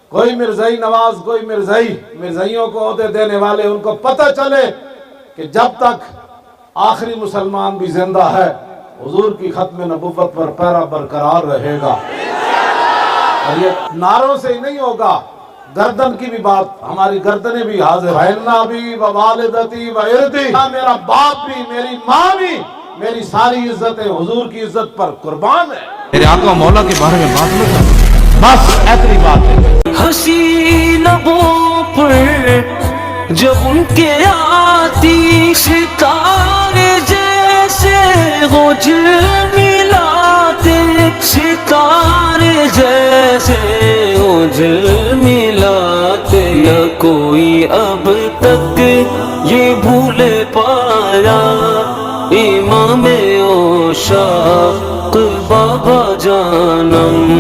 کوئی مرزائی نواز، کوئی مرزائی، مرزائیوں کو عہدے دینے والے، ان کو پتہ چلے کہ جب تک آخری مسلمان بھی زندہ ہے حضور کی ختم نبوت پر پیرا برقرار رہے گا۔ اور یہ نعروں سے ہی نہیں ہوگا، گردن کی بھی بات، ہماری گردنیں بھی حاضر ہیں۔ نبی و والدتی و ارضی، میرا باپ بھی، میری ماں بھی، میری ساری عزتیں حضور کی عزت پر قربان ہے۔ میرے آقا مولا کے بارے میں بات نہ کرو، بس اتنی بات ہے۔ ہنسی لبوں پر جب ان کے آتی، ستارے جیسے غجر ملاتے، ستارے جیسے غجر ملاتے، نہ کوئی اب تک یہ بھول پایا امام عشاق بابا جانم